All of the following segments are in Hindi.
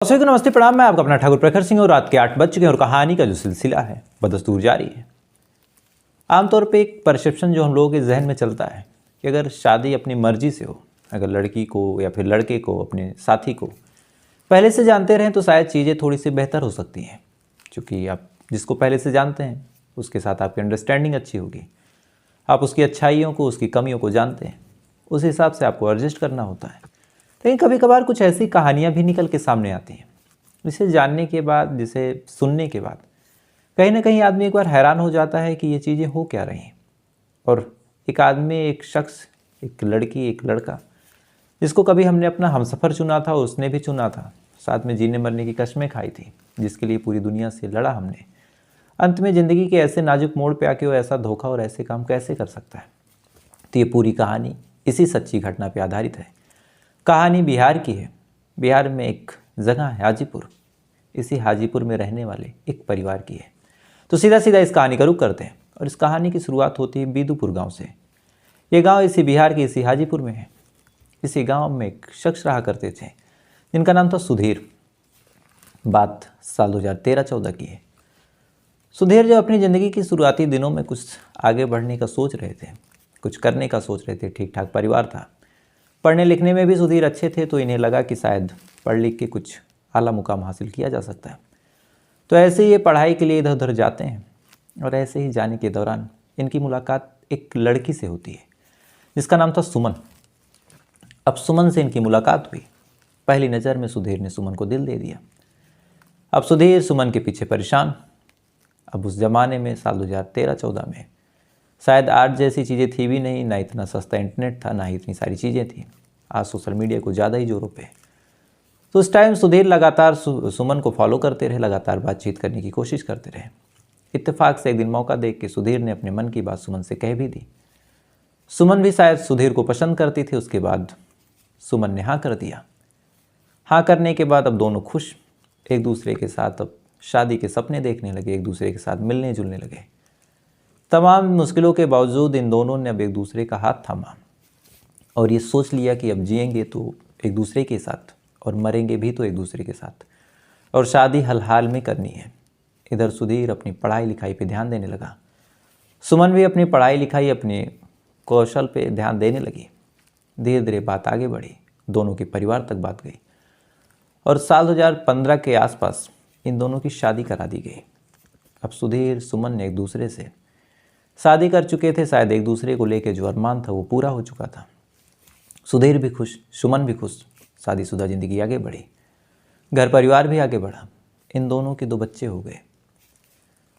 दर्शकों को नमस्ते प्रणाम। मैं आपका अपना ठाकुर प्रखर सिंह और रात के 8 बज चुके हैं और कहानी का जो सिलसिला है बदस्तूर जारी है। आमतौर पे एक परसेप्शन जो हम लोगों के जहन में चलता है कि अगर शादी अपनी मर्जी से हो, अगर लड़की को या फिर लड़के को अपने साथी को पहले से जानते रहें तो शायद चीज़ें थोड़ी सी बेहतर हो सकती हैं, क्योंकि आप जिसको पहले से जानते हैं उसके साथ आपकी अंडरस्टैंडिंग अच्छी होगी, आप उसकी अच्छाइयों को उसकी कमियों को जानते हैं, उस हिसाब से आपको एडजस्ट करना होता है। लेकिन कभी कभार कुछ ऐसी कहानियाँ भी निकल के सामने आती हैं जिसे जानने के बाद, जिसे सुनने के बाद कहीं ना कहीं आदमी एक बार हैरान हो जाता है कि ये चीज़ें हो क्या रही हैं। और एक आदमी, एक शख्स, एक लड़की, एक लड़का जिसको कभी हमने अपना हमसफ़र चुना था, उसने भी चुना था, साथ में जीने मरने की कस्में खाई थी, जिसके लिए पूरी दुनिया से लड़ा हमने, अंत में ज़िंदगी के ऐसे नाजुक मोड़ पे आके वो ऐसा धोखा और ऐसे काम कैसे कर सकता है। तो ये पूरी कहानी इसी सच्ची घटना पर आधारित है। कहानी बिहार की है। बिहार में एक जगह है हाजीपुर। इसी हाजीपुर में रहने वाले एक परिवार की है। तो सीधा सीधा इस कहानी का रुख करते हैं और इस कहानी की शुरुआत होती है बीदुपुर गांव से। ये गांव इसी बिहार के इसी हाजीपुर में है। इसी गांव में एक शख्स रहा करते थे जिनका नाम था सुधीर। बात साल 2013-14 की है। सुधीर जो अपनी ज़िंदगी की शुरुआती दिनों में कुछ आगे बढ़ने का सोच रहे थे, कुछ करने का सोच रहे थे। ठीक ठाक परिवार था, पढ़ने लिखने में भी सुधीर अच्छे थे, तो इन्हें लगा कि शायद पढ़ लिख के कुछ आला मुकाम हासिल किया जा सकता है। तो ऐसे ही ये पढ़ाई के लिए इधर उधर जाते हैं और ऐसे ही जाने के दौरान इनकी मुलाकात एक लड़की से होती है जिसका नाम था सुमन। अब सुमन से इनकी मुलाकात हुई। पहली नज़र में सुधीर ने सुमन को दिल दे दिया। अब सुधीर सुमन के पीछे परेशान। अब उस ज़माने में साल 2013-14 में शायद आज जैसी चीज़ें थी भी नहीं, ना इतना सस्ता इंटरनेट था, ना ही इतनी सारी चीज़ें थी। आज सोशल मीडिया को ज़्यादा ही जोरों पे। तो उस टाइम सुधीर लगातार सुमन को फॉलो करते रहे, लगातार बातचीत करने की कोशिश करते रहे। इत्तेफाक से एक दिन मौका देख के सुधीर ने अपने मन की बात सुमन से कह भी दी। सुमन भी शायद सुधीर को पसंद करती थी। उसके बाद सुमन ने हाँ कर दिया। हाँ करने के बाद अब दोनों खुश, एक दूसरे के साथ अब शादी के सपने देखने लगे, एक दूसरे के साथ मिलने जुलने लगे। तमाम मुश्किलों के बावजूद इन दोनों ने अब एक दूसरे का हाथ थामा और ये सोच लिया कि अब जिएंगे तो एक दूसरे के साथ और मरेंगे भी तो एक दूसरे के साथ, और शादी हल हाल में करनी है। इधर सुधीर अपनी पढ़ाई लिखाई पे ध्यान देने लगा, सुमन भी अपनी पढ़ाई लिखाई, अपने कौशल पे ध्यान देने लगी। धीरे धीरे बात आगे बढ़ी, दोनों के परिवार तक बात गई और साल 2015 के आसपास इन दोनों की शादी करा दी गई। अब सुधीर सुमन ने एक दूसरे से शादी कर चुके थे। शायद एक दूसरे को लेकर जो अरमान था वो पूरा हो चुका था। सुधीर भी खुश, सुमन भी खुश, शादीशुदा ज़िंदगी आगे बढ़ी, घर परिवार भी आगे बढ़ा। इन दोनों के 2 बच्चे हो गए।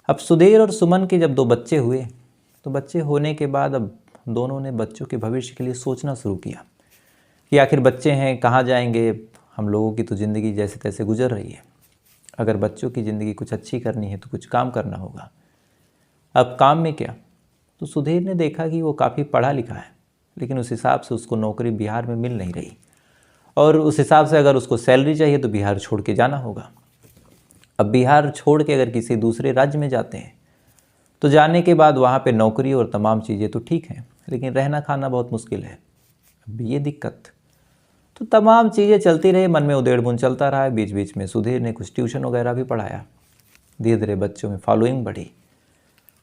अब सुधीर और सुमन के जब 2 बच्चे हुए तो बच्चे होने के बाद अब दोनों ने बच्चों के भविष्य के लिए सोचना शुरू किया कि आखिर बच्चे हैं, कहाँ जाएंगे। हम लोगों की तो ज़िंदगी जैसे तैसे गुजर रही है, अगर बच्चों की ज़िंदगी कुछ अच्छी करनी है तो कुछ काम करना होगा। अब काम में क्या, तो सुधीर ने देखा कि वो काफ़ी पढ़ा लिखा है, लेकिन उस हिसाब से उसको नौकरी बिहार में मिल नहीं रही, और उस हिसाब से अगर उसको सैलरी चाहिए तो बिहार छोड़ के जाना होगा। अब बिहार छोड़ के अगर किसी दूसरे राज्य में जाते हैं तो जाने के बाद वहाँ पे नौकरी और तमाम चीज़ें तो ठीक हैं, लेकिन रहना खाना बहुत मुश्किल है। अब ये दिक्कत, तो तमाम चीज़ें चलती रही, मन में उधेड़-बुन चलता रहा। बीच बीच में सुधीर ने कुछ ट्यूशन वगैरह भी पढ़ाया। धीरे धीरे बच्चों में फॉलोइंग बढ़ी।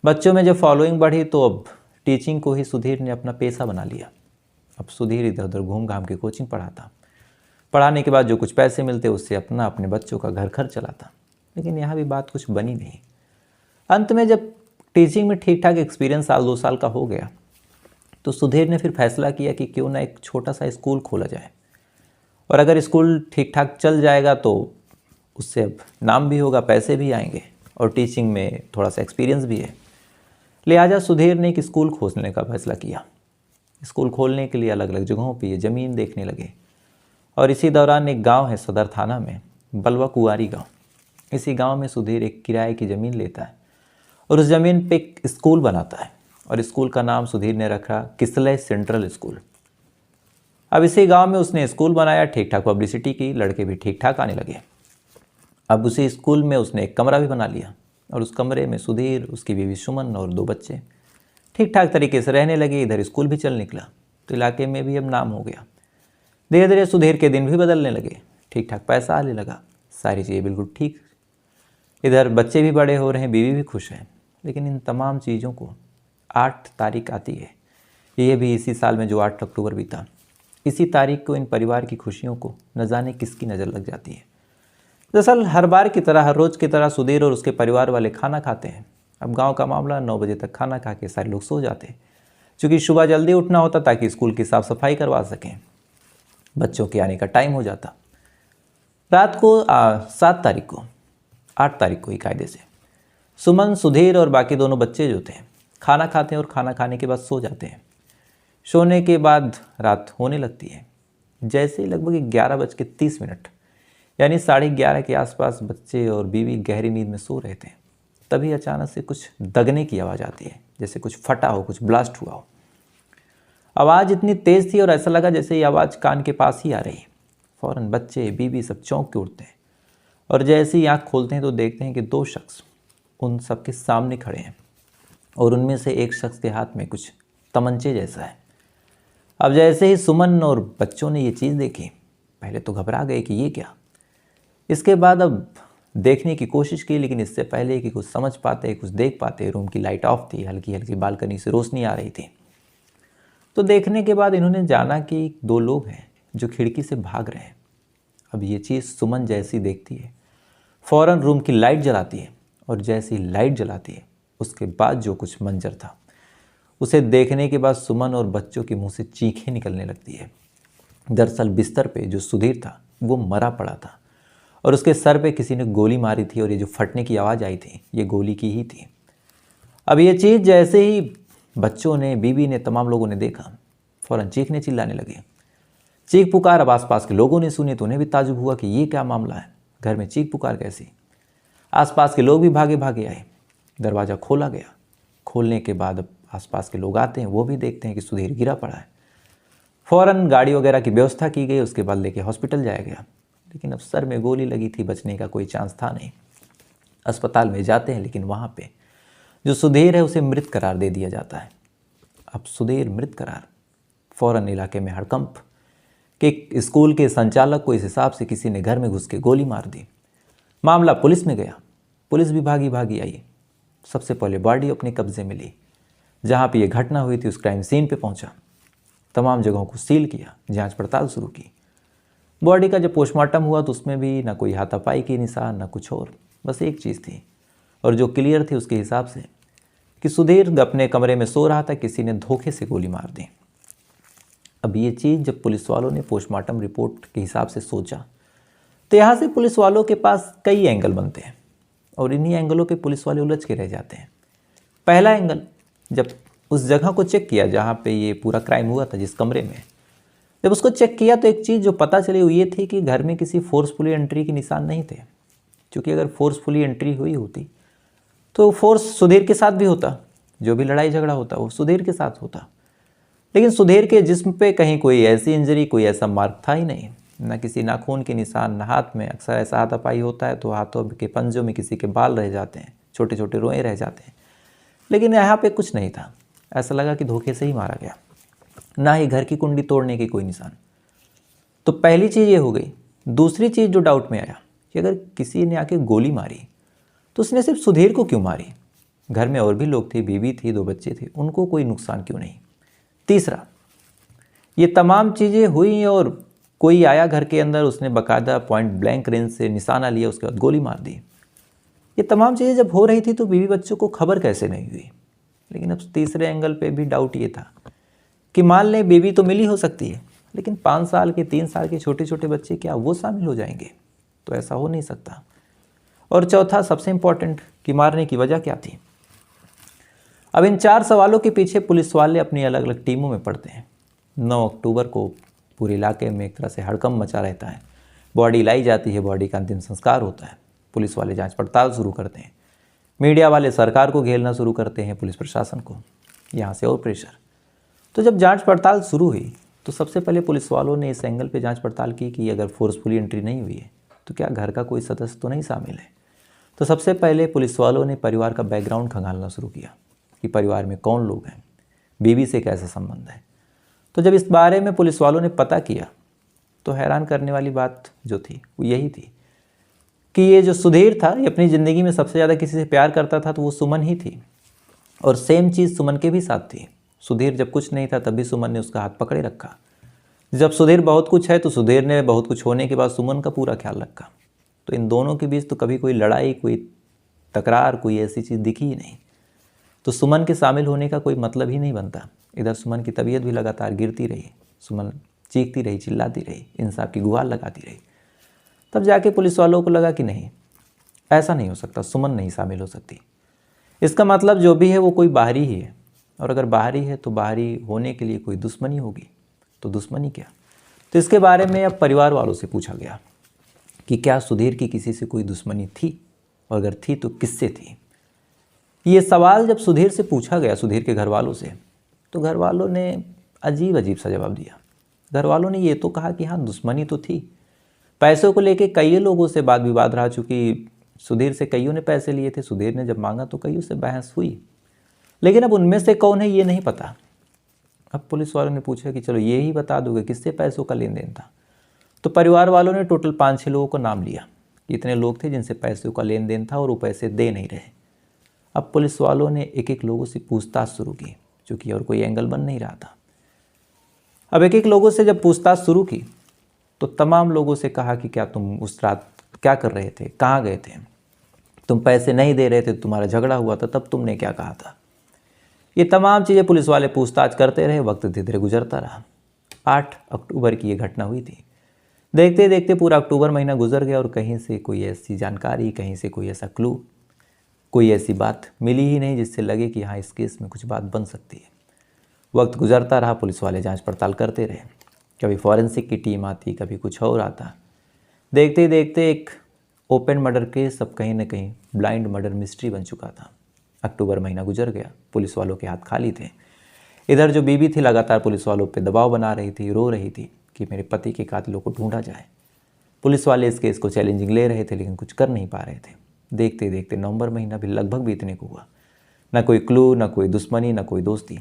बच्चों में जब फॉलोइंग बढ़ी तो अब टीचिंग को ही सुधीर ने अपना पेशा बना लिया। अब सुधीर इधर उधर घूम घाम के कोचिंग पढ़ाता, पढ़ाने के बाद जो कुछ पैसे मिलते उससे अपने बच्चों का घर खर्च चलाता। लेकिन यहाँ भी बात कुछ बनी नहीं। अंत में जब टीचिंग में ठीक ठाक एक्सपीरियंस साल 2 साल का हो गया तो सुधीर ने फिर फैसला किया कि क्यों ना एक छोटा सा स्कूल खोला जाए, और अगर स्कूल ठीक ठाक चल जाएगा तो उससे अब नाम भी होगा, पैसे भी आएंगे और टीचिंग में थोड़ा सा एक्सपीरियंस भी है। लिहाजा सुधीर ने एक स्कूल खोलने का फैसला किया। स्कूल खोलने के लिए अलग अलग जगहों पे ये ज़मीन देखने लगे, और इसी दौरान एक गांव है सदर थाना में, बलवा कुआरी गांव। इसी गांव में सुधीर एक किराए की ज़मीन लेता है और उस ज़मीन पे एक स्कूल बनाता है, और स्कूल का नाम सुधीर ने रखा किसलय सेंट्रल स्कूल। अब इसी गांव में उसने स्कूल बनाया, ठीक ठाक पब्लिसिटी की, लड़के भी ठीक ठाक आने लगे। अब उसी स्कूल में उसने एक कमरा भी बना लिया, और उस कमरे में सुधीर, उसकी बीवी सुमन और 2 बच्चे ठीक ठाक तरीके से रहने लगे। इधर स्कूल भी चल निकला तो इलाके में भी अब नाम हो गया। धीरे धीरे सुधीर के दिन भी बदलने लगे, ठीक ठाक पैसा आने लगा, सारी चीज़ें बिल्कुल ठीक, इधर बच्चे भी बड़े हो रहे हैं, बीवी भी खुश है। लेकिन इन तमाम चीज़ों को 8 तारीख आती है, ये भी इसी साल में जो 8 अक्टूबर बीता, इसी तारीख को इन परिवार की खुशियों को न जाने किसकी नज़र लग जाती है। दरअसल हर बार की तरह, हर रोज़ की तरह सुधीर और उसके परिवार वाले खाना खाते हैं। अब गांव का मामला, 9 बजे तक खाना खा के सारे लोग सो जाते हैं, क्योंकि सुबह जल्दी उठना होता ताकि स्कूल की साफ़ सफाई करवा सकें। बच्चों के आने का टाइम हो जाता। रात को 7 तारीख को, 8 तारीख को ही कायदे से सुमन, सुधीर और बाकी दोनों बच्चे जो थे खाना खाते हैं और खाना खाने के बाद सो जाते हैं। सोने के बाद रात होने लगती है। जैसे ही लगभग 11:30 यानी 11:30 के आसपास बच्चे और बीवी गहरी नींद में सो रहे थे, तभी अचानक से कुछ दगने की आवाज़ आती है, जैसे कुछ फटा हो, कुछ ब्लास्ट हुआ हो। आवाज़ इतनी तेज़ थी और ऐसा लगा जैसे ये आवाज़ कान के पास ही आ रही है। फ़ौरन बच्चे, बीवी सब चौंक के उठते हैं और जैसे ही आँख खोलते हैं तो देखते हैं कि 2 शख्स उन सबके सामने खड़े हैं और उनमें से एक शख्स के हाथ में कुछ तमंचे जैसा है। अब जैसे ही सुमन और बच्चों ने ये चीज़ देखी, पहले तो घबरा गए कि ये क्या। इसके बाद अब देखने की कोशिश की, लेकिन इससे पहले कि कुछ समझ पाते, कुछ देख पाते, रूम की लाइट ऑफ थी, हल्की हल्की बालकनी से रोशनी आ रही थी। तो देखने के बाद इन्होंने जाना कि 2 लोग हैं जो खिड़की से भाग रहे हैं। अब ये चीज़ सुमन जैसी देखती है, फ़ौरन रूम की लाइट जलाती है और जैसी लाइट जलाती है उसके बाद जो कुछ मंजर था, उसे देखने के बाद सुमन और बच्चों के मुंह से चीखें निकलने लगती है। दरअसल बिस्तर पे जो सुधीर था वो मरा पड़ा था और उसके सर पे किसी ने गोली मारी थी और ये जो फटने की आवाज़ आई थी ये गोली की ही थी। अब ये चीज़ जैसे ही बच्चों ने, बीवी ने, तमाम लोगों ने देखा, फ़ौरन चीखने चिल्लाने लगे। चीख पुकार अब आसपास के लोगों ने सुनी तो उन्हें भी ताजुब हुआ कि ये क्या मामला है, घर में चीख पुकार कैसी। आसपास के लोग भी भागे भागे आए, दरवाज़ा खोला गया। खोलने के बाद अब आसपास के लोग आते हैं, वो भी देखते हैं कि सुधीर गिरा पड़ा है। फ़ौरन गाड़ी वगैरह की व्यवस्था की गई, उसके बाद लेके हॉस्पिटल जाया गया। लेकिन अब सर में गोली लगी थी, बचने का कोई चांस था नहीं। अस्पताल में जाते हैं, लेकिन वहाँ पे जो सुधीर है उसे मृत करार दे दिया जाता है। अब सुधीर मृत करार, फ़ौरन इलाके में हड़कंप कि स्कूल के संचालक को इस हिसाब से किसी ने घर में घुस के गोली मार दी। मामला पुलिस में गया, पुलिस भी भागी भागी आई। सबसे पहले बॉडी अपने कब्जे में ली, जहाँ पे ये घटना हुई थी उस क्राइम सीन पे पहुँचा, तमाम जगहों को सील किया, जांच पड़ताल शुरू की। बॉडी का जब पोस्टमार्टम हुआ तो उसमें भी ना कोई हाथापाई के निशान, ना कुछ और, बस एक चीज़ थी और जो क्लियर थी उसके हिसाब से कि सुधीर अपने कमरे में सो रहा था, किसी ने धोखे से गोली मार दी। अब ये चीज़ जब पुलिस वालों ने पोस्टमार्टम रिपोर्ट के हिसाब से सोचा तो यहाँ से पुलिस वालों के पास कई एंगल बनते हैं और इन्हीं एंगलों पे पुलिस वाले उलझ के रह जाते हैं। पहला एंगल, जब उस जगह को चेक किया जहाँ पे ये पूरा क्राइम हुआ था, जिस कमरे में, जब उसको चेक किया तो एक चीज़ जो पता चली वो ये थी कि घर में किसी फोर्सफुली एंट्री के निशान नहीं थे। क्योंकि अगर फोर्सफुली एंट्री हुई होती तो फोर्स सुधीर के साथ भी होता, जो भी लड़ाई झगड़ा होता वो सुधीर के साथ होता। लेकिन सुधीर के जिस्म पे कहीं कोई ऐसी इंजरी, कोई ऐसा मार्क था ही नहीं, ना किसी नाखून के निशान, ना हाथ में। अक्सर ऐसा हाथापाई होता है तो हाथों के पंजों में किसी के बाल रह जाते हैं, छोटे छोटे रोए रह जाते हैं, लेकिन यहाँ पे कुछ नहीं था। ऐसा लगा कि धोखे से ही मारा गया, ना ही घर की कुंडी तोड़ने के कोई निशान। तो पहली चीज़ ये हो गई। दूसरी चीज़ जो डाउट में आया कि अगर किसी ने आके गोली मारी तो उसने सिर्फ सुधीर को क्यों मारी, घर में और भी लोग थे, बीवी थी, 2 बच्चे थे, उनको कोई नुकसान क्यों नहीं। तीसरा, ये तमाम चीज़ें हुई और कोई आया घर के अंदर, उसने बाकायदा पॉइंट ब्लैंक रेंज से निशाना लिया, उसके बाद गोली मार दी। ये तमाम चीज़ें जब हो रही थी तो बीवी बच्चों को खबर कैसे नहीं हुई। लेकिन अब तीसरे एंगल पे भी डाउट ये था कि मान लें बीवी तो मिली हो सकती है, लेकिन 5 साल के, 3 साल के छोटे छोटे बच्चे, क्या वो शामिल हो जाएंगे? तो ऐसा हो नहीं सकता। और चौथा, सबसे इम्पॉर्टेंट, कि मारने की वजह क्या थी। अब इन 4 सवालों के पीछे पुलिस वाले अपनी अलग अलग टीमों में पड़ते हैं। 9 अक्टूबर को पूरे इलाके में एक तरह से हड़कंप मचा रहता है। बॉडी लाई जाती है, बॉडी का अंतिम संस्कार होता है, पुलिस वाले जांच पड़ताल शुरू करते हैं, मीडिया वाले सरकार को घेरना शुरू करते हैं, पुलिस प्रशासन को, यहाँ से और प्रेशर। तो जब जांच पड़ताल शुरू हुई तो सबसे पहले पुलिस वालों ने इस एंगल पे जांच पड़ताल की कि अगर फोर्सफुली एंट्री नहीं हुई है तो क्या घर का कोई सदस्य तो नहीं शामिल है। तो सबसे पहले पुलिस वालों ने परिवार का बैकग्राउंड खंगालना शुरू किया कि परिवार में कौन लोग हैं, बीवी से कैसा संबंध है। तो जब इस बारे में पुलिस वालों ने पता किया तो हैरान करने वाली बात जो थी वो यही थी कि ये जो सुधीर था ये अपनी ज़िंदगी में सबसे ज़्यादा किसी से प्यार करता था तो वो सुमन ही थी, और सेम चीज़ सुमन के भी साथ थी। सुधीर जब कुछ नहीं था तब भी सुमन ने उसका हाथ पकड़े रखा। जब सुधीर बहुत कुछ है तो सुधीर ने बहुत कुछ होने के बाद सुमन का पूरा ख्याल रखा। तो इन दोनों के बीच तो कभी कोई लड़ाई, कोई तकरार, कोई ऐसी चीज़ दिखी ही नहीं। तो सुमन के शामिल होने का कोई मतलब ही नहीं बनता। इधर सुमन की तबीयत भी लगातार गिरती रही, सुमन चीखती रही, चिल्लाती रही, इंसाफ की गुहार लगाती रही। तब जाके पुलिस वालों को लगा कि नहीं, ऐसा नहीं हो सकता, सुमन नहीं शामिल हो सकती। इसका मतलब जो भी है वो कोई बाहरी ही है, और अगर बाहरी है तो बाहरी होने के लिए कोई दुश्मनी होगी। तो दुश्मनी क्या? तो इसके बारे में अब परिवार वालों से पूछा गया कि क्या सुधीर की किसी से कोई दुश्मनी थी, और अगर थी तो किससे थी। ये सवाल जब सुधीर से पूछा गया, सुधीर के घर वालों से, तो घर वालों ने अजीब अजीब सा जवाब दिया। घर वालों ने ये तो कहा कि हाँ, दुश्मनी तो थी, पैसों को लेके कई लोगों से वाद विवाद रहा, चूँकि सुधीर से कईयों ने पैसे लिए थे, सुधीर ने जब मांगा तो कईयों से बहस हुई, लेकिन अब उनमें से कौन है ये नहीं पता। अब पुलिस वालों ने पूछा कि चलो ये ही बता दोगे किससे पैसों का लेन देन था। तो परिवार वालों ने टोटल 5-6 लोगों का नाम लिया। इतने लोग थे जिनसे पैसों का लेन देन था और वो पैसे दे नहीं रहे। अब पुलिस वालों ने एक एक लोगों से पूछताछ शुरू की, चूँकि और कोई एंगल बन नहीं रहा था। अब एक एक लोगों से जब पूछताछ शुरू की तो तमाम लोगों से कहा कि क्या तुम उस रात क्या कर रहे थे, कहाँ गए थे, तुम पैसे नहीं दे रहे थे, तुम्हारा झगड़ा हुआ था, तब तुमने क्या कहा था। ये तमाम चीज़ें पुलिस वाले पूछताछ करते रहे। वक्त धीरे धीरे गुजरता रहा। 8 अक्टूबर की ये घटना हुई थी। देखते देखते पूरा अक्टूबर महीना गुजर गया और कहीं से कोई ऐसी जानकारी, कहीं से कोई ऐसा क्लू, कोई ऐसी बात मिली ही नहीं जिससे लगे कि हाँ, इस केस में कुछ बात बन सकती है। वक्त गुजरता रहा, पुलिस वाले जांच पड़ताल करते रहे। कभी फॉरेंसिक की टीम आती, कभी कुछ और आता। देखते देखते एक ओपन मर्डर केस अब कहीं ना कहीं ब्लाइंड मर्डर मिस्ट्री बन चुका था। अक्टूबर महीना गुजर गया, पुलिस वालों के हाथ खाली थे। इधर जो बीबी थी लगातार पुलिस वालों पे दबाव बना रही थी, रो रही थी कि मेरे पति के कातिलों को ढूंढा जाए। पुलिस वाले इस केस को चैलेंजिंग ले रहे थे, लेकिन कुछ कर नहीं पा रहे थे। देखते देखते नवंबर महीना भी लगभग बीतने को हुआ। ना कोई क्लू, ना कोई दुश्मनी, ना कोई दोस्ती,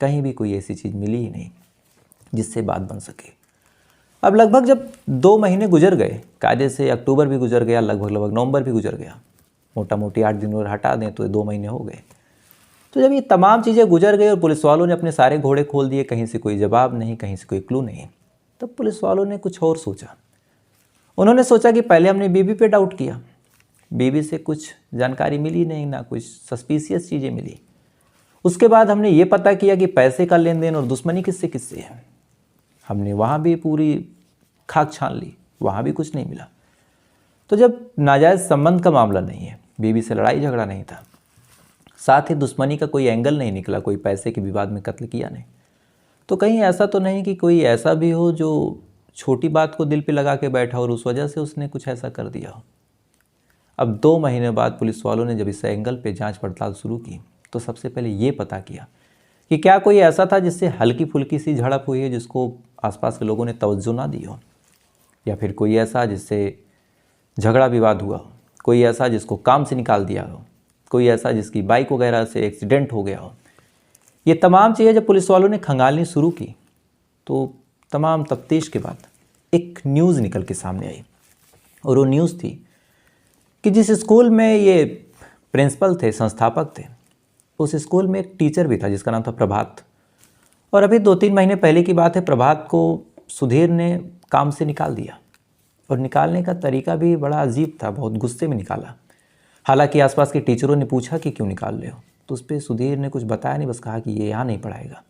कहीं भी कोई ऐसी चीज़ मिली ही नहीं जिससे बात बन सके। अब लगभग जब 2 महीने गुजर गए, कायदे से अक्टूबर भी गुजर गया, लगभग नवंबर भी गुजर गया, मोटा मोटी 8 दिन और हटा दें तो 2 महीने हो गए। तो जब ये तमाम चीज़ें गुजर गई और पुलिस वालों ने अपने सारे घोड़े खोल दिए, कहीं से कोई जवाब नहीं, कहीं से कोई क्लू नहीं, तब पुलिस वालों ने कुछ और सोचा। उन्होंने सोचा कि पहले हमने बीबी पे डाउट किया, बीबी से कुछ जानकारी मिली नहीं, ना कुछ सस्पिशियस चीज़ें मिली। उसके बाद हमने ये पता किया कि पैसे का लेन देन और दुश्मनी किससे किससे है। हमने वहाँ भी पूरी खाक छान ली, वहाँ भी कुछ नहीं मिला। तो जब नाजायज़ संबंध का मामला नहीं है, बीबी से लड़ाई झगड़ा नहीं था, साथ ही दुश्मनी का कोई एंगल नहीं निकला, कोई पैसे के विवाद में कत्ल किया नहीं, तो कहीं ऐसा तो नहीं कि कोई ऐसा भी हो जो छोटी बात को दिल पे लगा के बैठा और उस वजह से उसने कुछ ऐसा कर दिया हो। अब 2 महीने बाद पुलिस वालों ने जब इस एंगल पे जांच पड़ताल शुरू की तो सबसे पहले ये पता किया कि क्या कोई ऐसा था जिससे हल्की फुल्की सी झड़प हुई है, जिसको आसपास के लोगों ने तवज्जो ना दी हो, या फिर कोई ऐसा जिससे झगड़ा विवाद हुआ हो, कोई ऐसा जिसको काम से निकाल दिया हो, कोई ऐसा जिसकी बाइक वगैरह से एक्सीडेंट हो गया हो। ये तमाम चीज़ें जब पुलिस वालों ने खंगालनी शुरू की तो तमाम तफ्तीश के बाद एक न्यूज़ निकल के सामने आई, और वो न्यूज़ थी कि जिस स्कूल में ये प्रिंसिपल थे, संस्थापक थे, उस स्कूल में एक टीचर भी था जिसका नाम था प्रभात। और अभी 2-3 महीने पहले की बात है, प्रभात को सुधीर ने काम से निकाल दिया, और निकालने का तरीका भी बड़ा अजीब था, बहुत गुस्से में निकाला। हालांकि आसपास के टीचरों ने पूछा कि क्यों निकाल रहे हो, तो उस पर सुधीर ने कुछ बताया नहीं, बस कहा कि ये यहाँ नहीं पढ़ाएगा।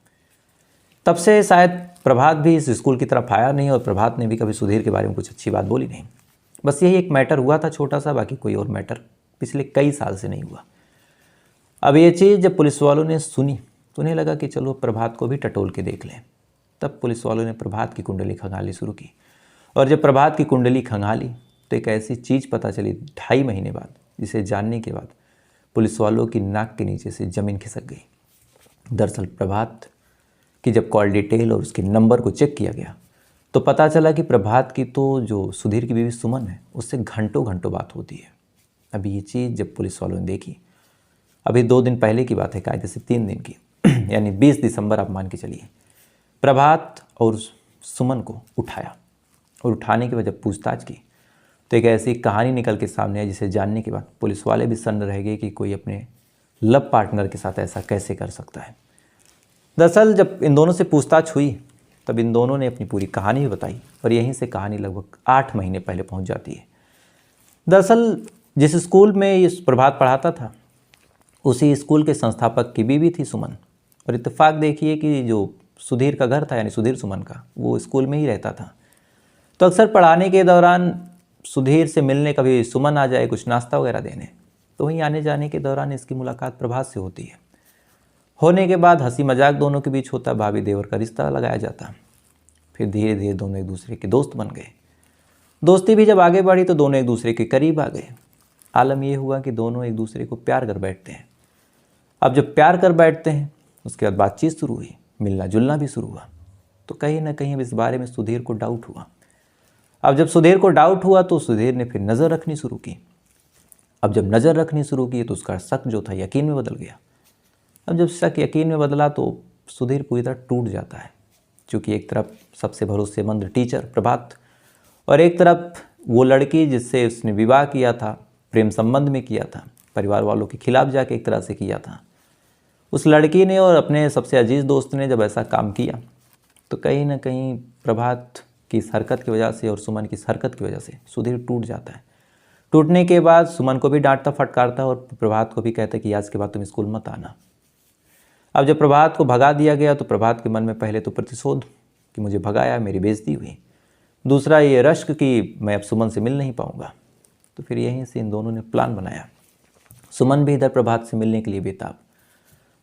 तब से शायद प्रभात भी इस स्कूल की तरफ आया नहीं, और प्रभात ने भी कभी सुधीर के बारे में कुछ अच्छी बात बोली नहीं। बस यही एक मैटर हुआ था छोटा सा, बाकी कोई और मैटर पिछले कई साल से नहीं हुआ। अब ये चीज़ जब पुलिस वालों ने सुनी तो उन्हें लगा कि चलो प्रभात को भी टटोल के देख लें। तब पुलिस वालों ने प्रभात की कुंडली खंगालनी शुरू की, और जब प्रभात की कुंडली खंगाली तो एक ऐसी चीज़ पता चली 2.5 महीने बाद, जिसे जानने के बाद पुलिस वालों की नाक के नीचे से ज़मीन खिसक गई। दरअसल प्रभात की जब कॉल डिटेल और उसके नंबर को चेक किया गया तो पता चला कि प्रभात की तो जो सुधीर की बीवी सुमन है उससे घंटों घंटों बात होती है। अभी ये चीज़ जब पुलिस वालों ने देखी, अभी 2 दिन पहले की बात है, कायदे से 3 दिन की यानी 20 दिसंबर आप मान के चलिए, प्रभात और सुमन को उठाया, और उठाने के बाद जब पूछताछ की तो एक ऐसी कहानी निकल के सामने है जिसे जानने के बाद पुलिस वाले भी सन्न रह गए कि कोई अपने लव पार्टनर के साथ ऐसा कैसे कर सकता है। दरअसल जब इन दोनों से पूछताछ हुई तब इन दोनों ने अपनी पूरी कहानी भी बताई और यहीं से कहानी लगभग 8 महीने पहले पहुंच जाती है। दरअसल जिस स्कूल में ये प्रभात पढ़ाता था उसी स्कूल के संस्थापक की बीवी थी सुमन। और इत्तेफाक देखिए कि जो सुधीर का घर था यानी सुधीर सुमन का, वो स्कूल में ही रहता था। तो अक्सर पढ़ाने के दौरान सुधीर से मिलने कभी सुमन आ जाए कुछ नाश्ता वगैरह देने, तो वहीं आने जाने के दौरान इसकी मुलाकात प्रभात से होती है। होने के बाद हंसी मजाक दोनों के बीच होता, भाभी देवर का रिश्ता लगाया जाता। फिर धीरे धीरे दोनों एक दूसरे के दोस्त बन गए। दोस्ती भी जब आगे बढ़ी तो दोनों एक दूसरे के करीब आ गए। आलम ये हुआ कि दोनों एक दूसरे को प्यार कर बैठते हैं। अब जब प्यार कर बैठते हैं उसके बाद बातचीत शुरू हुई, मिलना जुलना भी शुरू हुआ। तो कहीं ना कहीं इस बारे में सुधीर को डाउट हुआ। अब जब सुधीर को डाउट हुआ तो सुधीर ने फिर नज़र रखनी शुरू की। अब जब नज़र रखनी शुरू की तो उसका शक जो था यकीन में बदल गया। अब जब शक यकीन में बदला तो सुधीर पूरी तरह टूट जाता है, क्योंकि एक तरफ सबसे भरोसेमंद टीचर प्रभात और एक तरफ वो लड़की जिससे उसने विवाह किया था, प्रेम संबंध में किया था, परिवार वालों के खिलाफ जाके एक तरह से किया था। उस लड़की ने और अपने सबसे अजीज़ दोस्त ने जब ऐसा काम किया तो कहीं ना कहीं प्रभात की इस हरकत की वजह से और सुमन की इस हरकत की वजह से सुधीर टूट जाता है। टूटने के बाद सुमन को भी डांटता फटकारता और प्रभात को भी कहता कि आज के बाद तुम स्कूल मत आना। अब जब प्रभात को भगा दिया गया तो प्रभात के मन में पहले तो प्रतिशोध कि मुझे भगाया, मेरी बेइज्जती हुई, दूसरा ये रश्क कि मैं अब सुमन से मिल नहीं पाऊंगा। तो फिर यहीं से इन दोनों ने प्लान बनाया। सुमन भी इधर प्रभात से मिलने के लिए बेताब।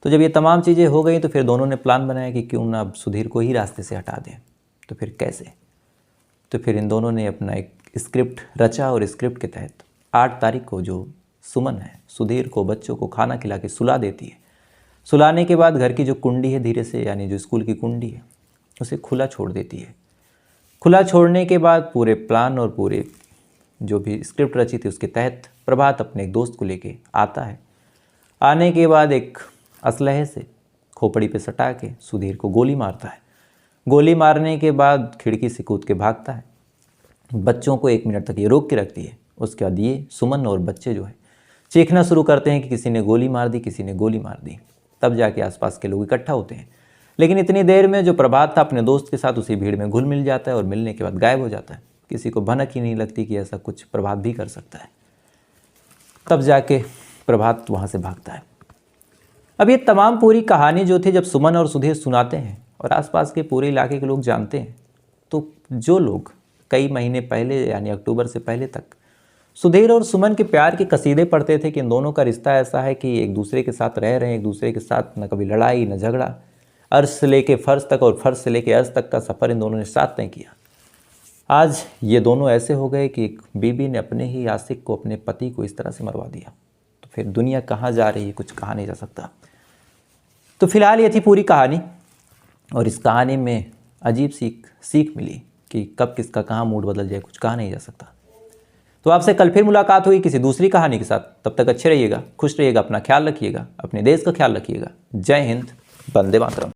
तो जब ये तमाम चीज़ें हो गई तो फिर दोनों ने प्लान बनाया कि क्यों ना अब सुधीर को ही रास्ते से हटा दें। तो फिर कैसे? तो फिर इन दोनों ने अपना एक स्क्रिप्ट रचा और स्क्रिप्ट के तहत 8 तारीख को जो सुमन है सुधीर को बच्चों को खाना खिला के सुला देती है। सुलाने के बाद घर की जो कुंडी है धीरे से, यानी जो स्कूल की कुंडी है, उसे खुला छोड़ देती है। खुला छोड़ने के बाद पूरे प्लान और पूरे जो भी स्क्रिप्ट रची थी उसके तहत प्रभात अपने एक दोस्त को लेके आता है। आने के बाद एक असलहे से खोपड़ी पे सटा के सुधीर को गोली मारता है। गोली मारने के बाद खिड़की से कूद के भागता है। बच्चों को 1 मिनट तक ये रोक के रखती है। उसके बाद ये सुमन और बच्चे जो है चीखना शुरू करते हैं कि किसी ने गोली मार दी, किसी ने गोली मार दी। तब जाके आसपास के लोग इकट्ठा होते हैं। लेकिन इतनी देर में जो प्रभात था अपने दोस्त के साथ उसी भीड़ में घुल मिल जाता है और मिलने के बाद गायब हो जाता है। किसी को भनक ही नहीं लगती कि ऐसा कुछ प्रभात भी कर सकता है। तब जाके प्रभात वहाँ से भागता है। अब ये तमाम पूरी कहानी जो थी जब सुमन और सुधीर सुनाते हैं और आसपास के पूरे इलाके के लोग जानते हैं, तो जो लोग कई महीने पहले यानी अक्टूबर से पहले तक सुधीर और सुमन के प्यार के कसीदे पढ़ते थे कि इन दोनों का रिश्ता ऐसा है कि एक दूसरे के साथ रह रहे हैं, एक दूसरे के साथ न कभी लड़ाई न झगड़ा, अर्श से लेके फ़र्श तक और फ़र्श से लेके अर्श तक का सफ़र इन दोनों ने साथ तय किया। आज ये दोनों ऐसे हो गए कि एक बीबी ने अपने ही आशिक को, अपने पति को इस तरह से मरवा दिया। तो फिर दुनिया कहाँ जा रही है, कुछ कहा नहीं जा सकता। तो फिलहाल ये थी पूरी कहानी और इस कहानी में अजीब सीख मिली कि कब किसका कहाँ मूड बदल जाए, कुछ कहा नहीं जा सकता। तो आपसे कल फिर मुलाकात हुई किसी दूसरी कहानी के साथ। तब तक अच्छे रहिएगा, खुश रहिएगा, अपना ख्याल रखिएगा, अपने देश का ख्याल रखिएगा। जय हिंद, वंदे मातरम।